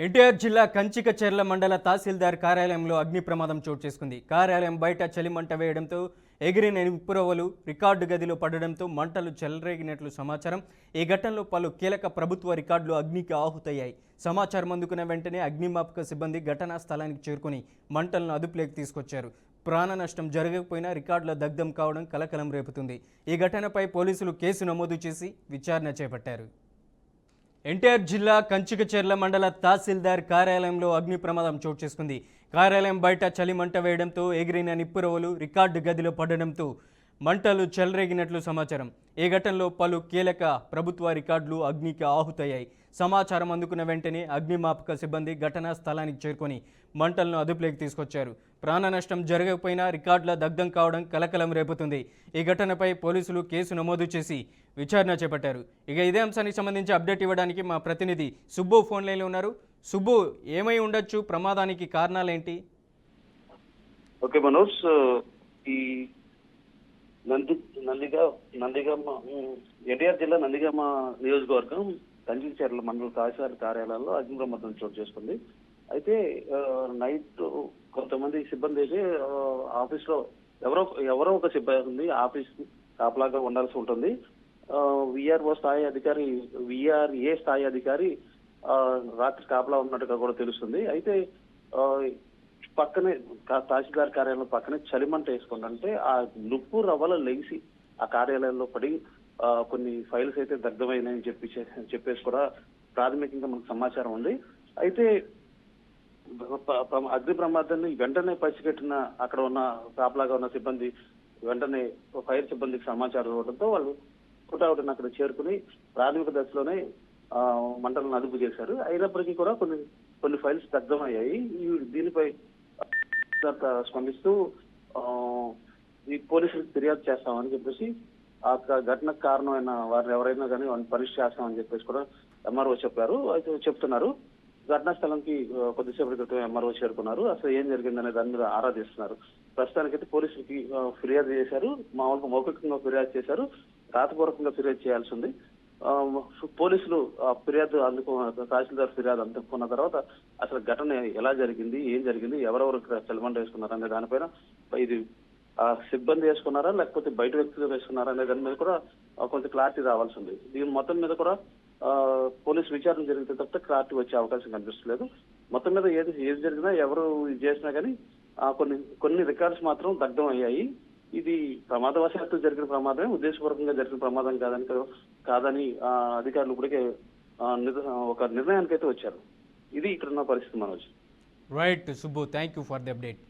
ఎన్టీఆర్ జిల్లా కంచికచెర్ల మండల తహసీల్దార్ కార్యాలయంలో అగ్ని ప్రమాదం చోటు చేసుకుంది. కార్యాలయం బయట చలిమంట వేయడంతో ఎగిరిన నిప్పురవ్వలు రికార్డు గదిలో పడడంతో మంటలు చెలరేగినట్లు సమాచారం. ఈ ఘటనలో పలు కీలక ప్రభుత్వ రికార్డులు అగ్నికి ఆహుతయ్యాయి. సమాచారం అందుకున్న వెంటనే అగ్నిమాపక సిబ్బంది ఘటనా స్థలానికి చేరుకుని మంటలను అదుపులోకి తీసుకొచ్చారు. ప్రాణ నష్టం జరగకపోయినా రికార్డుల దగ్ధం కావడం కలకలం రేపుతుంది. ఈ ఘటనపై పోలీసులు కేసు నమోదు చేసి విచారణ చేపట్టారు. ఎన్టీఆర్ జిల్లా కంచికచెర్ల మండల తహసీల్దార్ కార్యాలయంలో అగ్ని ప్రమాదం చోటు చేసుకుంది. కార్యాలయం బయట చలిమంట వేయడంతో ఎగిరిన నిప్పురవ్వలు రికార్డు గదిలో పడడంతో మంటలు చెలరేగినట్లు సమాచారం. ఈ ఘటనలో పలు కీలక ప్రభుత్వ రికార్డులు అగ్నికి ఆహుతయ్యాయి. సమాచారం అందుకున్న వెంటనే అగ్నిమాపక సిబ్బంది ఘటనా స్థలానికి చేరుకొని మంటలను అదుపులోకి తీసుకొచ్చారు. ప్రాణ నష్టం జరగకపోయినా రికార్డుల దగ్ధం కావడం కలకలం రేపుతుంది. ఈ ఘటనపై పోలీసులు కేసు నమోదు చేసి విచారణ చేపట్టారు. ఇక ఇదే అంశానికి సంబంధించి అప్డేట్ ఇవ్వడానికి మా ప్రతినిధి సుబ్బు ఫోన్ లైన్లో ఉన్నారు. సుబ్బు, ఏమై ఉండొచ్చు, ప్రమాదానికి కారణాలేంటి? ఓకే మనోజ్, ఈ నందిగామ ఎన్టీఆర్ జిల్లా నందిగామ నియోజకవర్గం కంచికచెర్ల మండల తహసీల్దార్ కార్యాలయంలో అగ్ని ప్రమాదం చోటు చేసుకుంది. అయితే నైట్ కొంతమంది సిబ్బంది అయితే ఆఫీస్ లో ఎవరో ఒక సిబ్బంది ఆఫీస్ కాపలాగా ఉండాల్సి ఉంటుంది. విఆర్ఏ స్థాయి అధికారి రాత్రి కాపలా ఉన్నట్టుగా కూడా తెలుస్తుంది. అయితే పక్కనే తహసీల్దార్ కార్యాలయం పక్కనే చలిమంట వేసుకుంది. అంటే ఆ నుప్పు రవ్వలు లెగిసి ఆ కార్యాలయంలో పడి కొన్ని ఫైల్స్ అయితే దగ్ధమైనాయని చెప్పేసి కూడా ప్రాథమికంగా మనకు సమాచారం ఉంది. అయితే అగ్ని ప్రమాదాన్ని వెంటనే పసిగట్టిన అక్కడ ఉన్న కాపలాగా ఉన్న సిబ్బంది వెంటనే ఫైర్ సిబ్బందికి సమాచారం ఇవ్వడంతో వాళ్ళు పుటావుటిని అక్కడ చేరుకుని ప్రాథమిక దశలోనే మంటలను అదుపు చేశారు. అయినప్పటికీ కూడా కొన్ని ఫైల్స్ దగ్ధమయ్యాయి. దీనిపై స్పందిస్తూ ఈ పోలీసులకు ఫిర్యాదు చేస్తామని చెప్పేసి ఆ ఘటనకు కారణమైన వారిని ఎవరైనా కానీ వారిని పరీక్ష చేస్తామని చెప్పేసి కూడా ఎంఆర్ఓ చెప్పారు. అయితే చెప్తున్నారు. ఘటనా స్థలానికి కొద్దిసేపటి క్రితం ఎంఆర్ఓ చేరుకున్నారు. అసలు ఏం జరిగిందనే దాని మీద ఆరాధిస్తున్నారు. ప్రస్తుతానికైతే పోలీసులకి ఫిర్యాదు చేశారు. మామూలుగా మౌఖికంగా ఫిర్యాదు చేశారు. రాతపూర్వకంగా ఫిర్యాదు చేయాల్సి ఉంది. పోలీసులు ఫిర్యాదు తహసీల్దార్ ఫిర్యాదు అందుకున్న తర్వాత అసలు ఘటన ఎలా జరిగింది, ఏం జరిగింది, ఎవరెవరు చలిమంట వేసుకున్నారు అనే దానిపైన ఇది సిబ్బంది వేసుకున్నారా లేకపోతే బయట వ్యక్తులు వేసుకున్నారా అనే దాని మీద కూడా కొంత క్లారిటీ రావాల్సి ఉంది. దీని మొత్తం మీద కూడా పోలీసు విచారణ జరిగితే తప్ప క్లారిటీ వచ్చే అవకాశం కనిపిస్తలేదు. మొత్తం మీద ఏది జరిగినా ఎవరు చేసినా కానీ కొన్ని రికార్డ్స్ మాత్రం దగ్ధం అయ్యాయి. ఇది ప్రమాదవశాత్తు జరిగిన ప్రమాదమే, ఉద్దేశపూర్వకంగా జరిగిన ప్రమాదం కాదని అధికారులు ఇప్పటికే ఒక నిర్ణయానికి అయితే వచ్చారు. ఇది ఇక్కడ ఉన్న పరిస్థితి Manoj. Right Subbu, thank you for the update.